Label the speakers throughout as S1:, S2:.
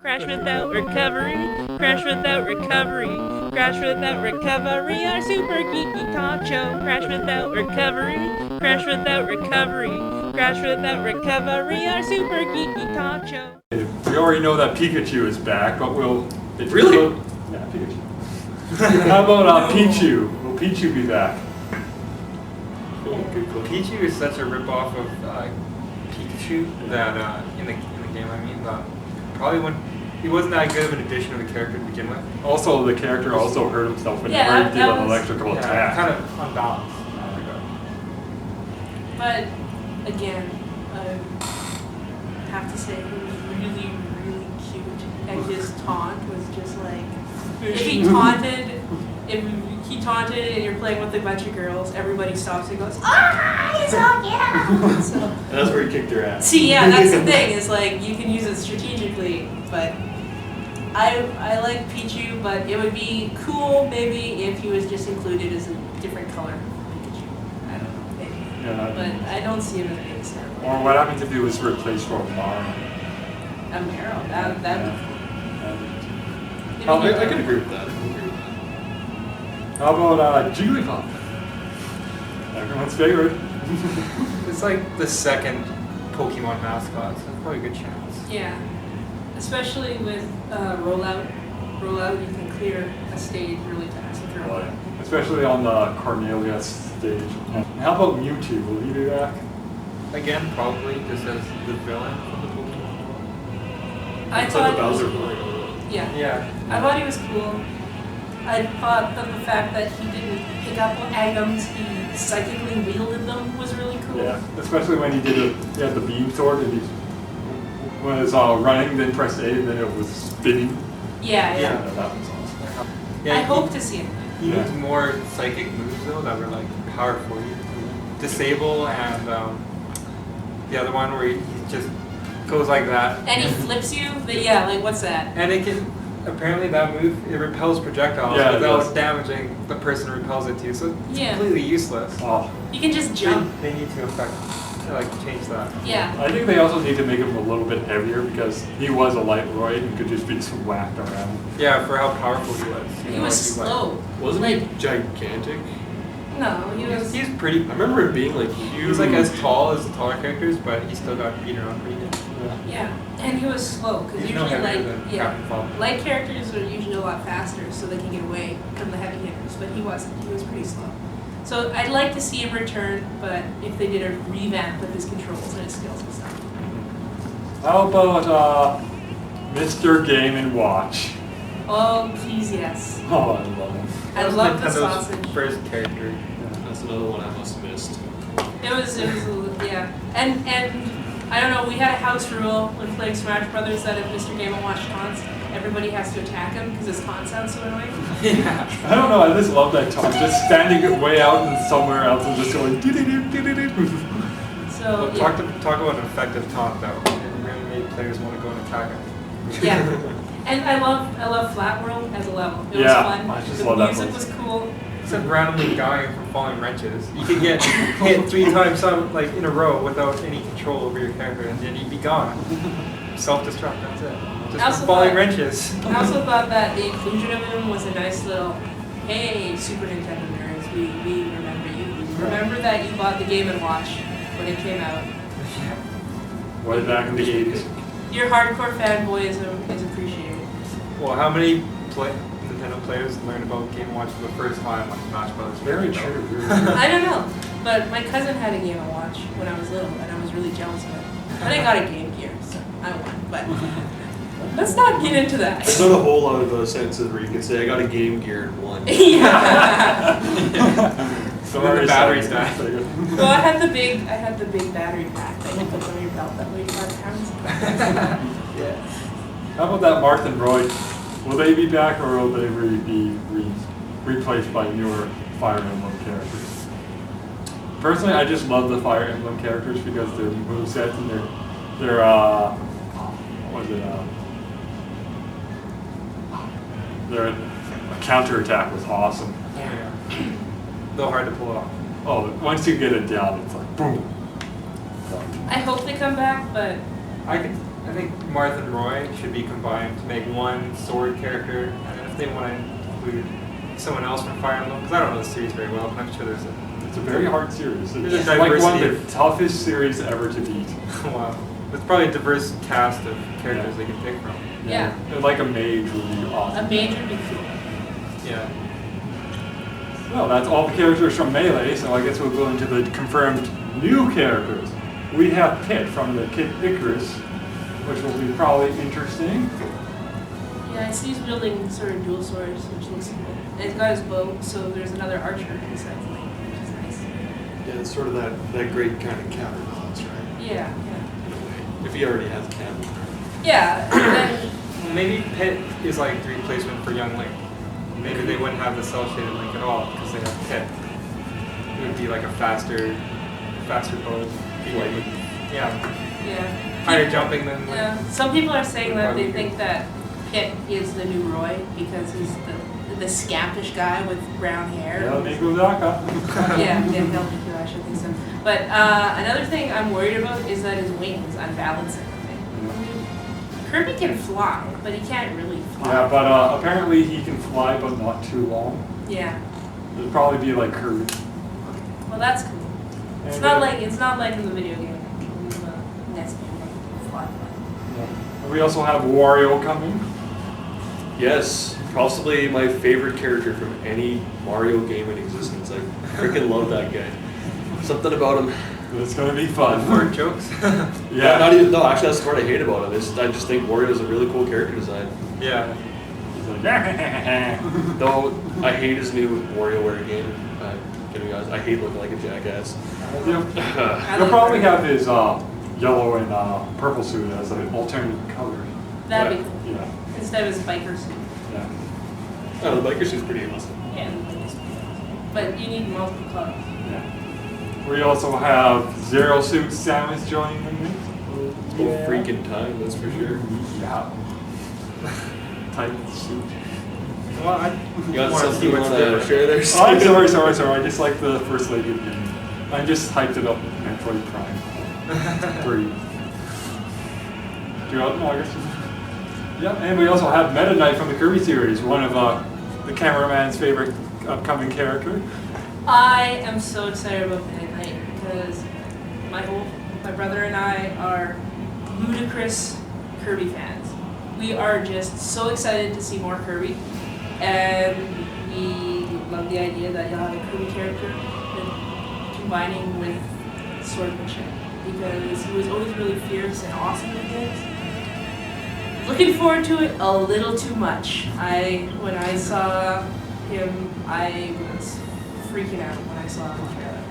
S1: Crash without recovery, crash without recovery, crash without recovery, our super geeky talk show. Crash without recovery, crash without recovery, crash without recovery, our super geeky talk show.
S2: We already know that Pikachu is back, but we'll...
S3: Really?
S2: Yeah, Pikachu. How about Pichu? Will Pichu be back?
S3: Cool. Pichu is such a ripoff of Pikachu that in the game, I mean, probably when he wasn't that good of an addition of the character to begin with.
S2: Also, the character also hurt himself when he did an electrical attack.
S3: Kind of unbalanced.
S4: But again, I have to say he was really, really cute, and his taunt was just like if he taunted and you're playing with a bunch of girls, everybody stops and goes, "Ah, he's so cute!" So
S5: And that's where he kicked their ass.
S4: see, yeah, that's the thing. Is like you can use it strategically, but I like Pichu, but it would be cool maybe if he was just included as a different color Pikachu. I don't know, maybe.
S2: Yeah.
S4: But I don't see him as being star.
S2: Or what happens if he was replaced for Mara?
S4: A Marrow, that'd be cool.
S5: I can agree with that.
S2: How about Jigglypuff? Everyone's favorite.
S3: It's like the second Pokemon mascot, so it's probably a good chance.
S4: Yeah, especially with rollout. Rollout, you can clear a stage really fast if you're
S2: Oh,
S4: on.
S2: yeah. Especially on the Cornelia stage. How about Mewtwo? Will he be back?
S3: Again, probably just as the villain of the Pokemon world.
S4: I
S5: It's
S4: thought
S5: like the Bowser one.
S4: Yeah,
S3: Yeah.
S4: I thought he was cool. I thought that the fact that he didn't pick up items, he psychically wielded them was really cool.
S2: Yeah, especially when he had the beam sword and he was running, then pressed A, and then it was spinning.
S4: Yeah.
S2: That was awesome.
S3: Yeah,
S4: I hope to see him.
S3: He needs more psychic moves though that were like powerful. Disable and the other one where he just goes like that.
S4: And he flips you. Yeah, like what's that?
S3: And it can apparently that move it repels projectiles
S2: Yeah, it
S3: without
S2: does.
S3: damaging the person it repels it to. So it's
S4: Yeah.
S3: completely useless.
S2: Oh,
S4: You can just jump.
S3: They need to change that.
S4: Yeah.
S2: I think they also need to make him a little bit heavier because he was a lightweight and could just be whacked around.
S3: Yeah, for how powerful he was.
S4: He was slow.
S5: Wasn't he gigantic?
S4: No, he was.
S3: He's pretty.
S5: I remember him being like
S3: He
S5: huge.
S3: was like as tall as the taller characters, but he still got beat around pretty good.
S4: Yeah, and he was slow because
S3: He's no
S4: usually
S3: heavier than Captain Falcon.
S4: light characters are usually a lot faster, so they can get away from the heavy hitters. But he wasn't. He was pretty slow. So I'd like to see him return, but if they did a revamp of his controls and his skills and stuff.
S2: How about Mr. Game and Watch?
S4: Oh, please, yes.
S2: Oh, I love him.
S4: I
S3: That was
S4: love the
S3: Nintendo's
S4: sausage.
S3: first character.
S5: That's another one I must have missed.
S4: It was, yeah. And I don't know, we had a house rule when playing Smash Brothers that if Mr. Game & Watch taunts, everybody has to attack him because his taunt sounds so annoying.
S3: Yeah.
S2: I don't know, I just love that taunt. Just standing way out and somewhere else and just going doo-doo-doo-doo-doo-doo.
S4: So,
S3: Well, talk about an effective taunt though. It really made players want to go and attack him.
S4: yeah. And I love Flat World as a level. It
S2: Yeah,
S4: was fun.
S2: I just
S4: The
S2: love that
S4: music
S2: place.
S4: was cool.
S3: Except randomly dying from falling wrenches. You could get hit 3 times in a row without any control over your character, and then you'd be gone. Self-destruct. That's it. Just
S4: Also
S3: from falling
S4: thought-
S3: wrenches.
S4: I also thought that the inclusion of him was a nice little, hey, Super Nintendo nerds, we remember you. Remember that you bought the Game & Watch when it came out.
S2: Way back in the 80s.
S4: Your hardcore fanboyism is appreciated.
S3: Well, how many Nintendo players learned about Game & Watch for the first time on Smash Brothers?
S2: Very true. Very true.
S4: I don't know, but my cousin had a Game & Watch when I was little, and I was really jealous of it. And I got a Game Gear, so I won. But let's not get into that.
S5: There's not a whole lot of sentences where you can say I got a Game Gear and won.
S4: Yeah.
S3: And then the batteries died.
S4: Well, I had the big battery pack that you put on your belt that weighed 5 pounds.
S3: Yeah.
S2: How about that Marth and Roy? Will they be back or will they be replaced by newer Fire Emblem characters? Personally, I just love the Fire Emblem characters because their movesets and their what was it? Their counterattack was awesome.
S3: Yeah. Though hard to pull off.
S2: Oh, once you get it down, it's like boom.
S4: I hope they come back, but
S3: I can I think Marth and Roy should be combined to make one sword character, and then if they want to include someone else from Fire Emblem, because I don't know the series very well, but I'm sure there's a...
S2: It's a very hard series.
S3: There's a
S2: It's like one of
S3: diversity
S2: the toughest series ever to beat.
S3: Wow. There's probably a diverse cast of characters they can pick from.
S4: Yeah.
S2: And like a mage would be
S4: A
S2: awesome.
S4: mage would be cool.
S3: Yeah.
S2: Well, that's all the characters from Melee, so I guess we'll go into the confirmed new characters. We have Pit from the Kid Icarus, which will be probably interesting.
S4: Yeah, I see he's wielding sort of dual swords, which looks cool. And he's got his bow, so there's another archer besides Link, which is nice.
S5: Yeah, it's sort of that great kind of counter balance, right?
S4: Yeah,
S5: If he already has counter.
S4: yeah. Yeah, and then
S3: Well, maybe Pit is like the replacement for Young Link. Maybe they wouldn't have the cell-shaded Link at all because they have Pit. It would be like a faster bow.
S5: Like,
S3: Yeah.
S4: yeah.
S3: Higher jumping than Link.
S4: Yeah. Some people are saying that they think that Pit is the new Roy because he's the scampish guy with brown hair.
S2: Yeah, Nico Zaka.
S4: Yeah, they'll make you, I should think so. But another thing I'm worried about is that his wings unbalance everything. Kirby can fly, but he can't really fly.
S2: Yeah, but apparently he can fly, but not too long.
S4: Yeah.
S2: It'll probably be like Kirby.
S4: Well, that's cool. It's
S2: And,
S4: not like in the video game. In the NES game, like fly.
S2: Yeah. We also have Wario coming.
S5: yes, possibly my favorite character from any Mario game in existence. I freaking love that guy. Something about him.
S2: It's gonna be fun.
S3: Fart jokes.
S2: Yeah.
S5: Not even, no, actually, that's the part I hate about him. I just think Wario is a really cool character design.
S3: Yeah.
S2: He's like,
S5: Though I hate his new WarioWare game. Kidding guys, I hate looking like a jackass.
S2: He'll probably have his yellow and purple suit as an alternate color.
S4: That'd be cool.
S2: Yeah.
S4: Instead of his biker suit.
S2: Yeah.
S5: Oh, the biker suit's pretty awesome.
S4: Yeah, the biker suit. But you need multiple colors.
S2: Yeah. We also have Zero Suit Samus joining the mix.
S5: Whole freaking time, that's for sure.
S2: Yeah. Tight suit.
S3: Well, I
S5: You got
S3: want to
S5: something
S3: see
S5: you
S3: what's
S5: want to
S3: different.
S5: share there?
S2: Oh, I'm sorry. I just like the first lady of the game. I just hyped it up Metroid Prime 3. Do you know? No, I guess. Yeah, and we also have Meta Knight from the Kirby series, one of the cameraman's favorite upcoming character.
S4: I am so excited about Meta Knight because my brother and I are ludicrous Kirby fans. We are just so excited to see more Kirby, and we love the idea that you'll have a Kirby character combining with swordsmanship because he was always really fierce and awesome in games. Looking forward to it a little too much. When I saw him, I was freaking out when I saw the trailer.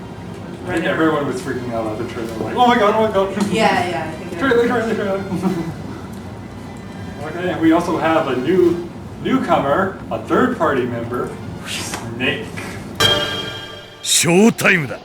S2: I think everyone was freaking out at the trailer, like, oh my god.
S4: Yeah, I think
S2: Trailer. Okay, and we also have a newcomer, a third-party member, Snake.
S6: ショータイムだ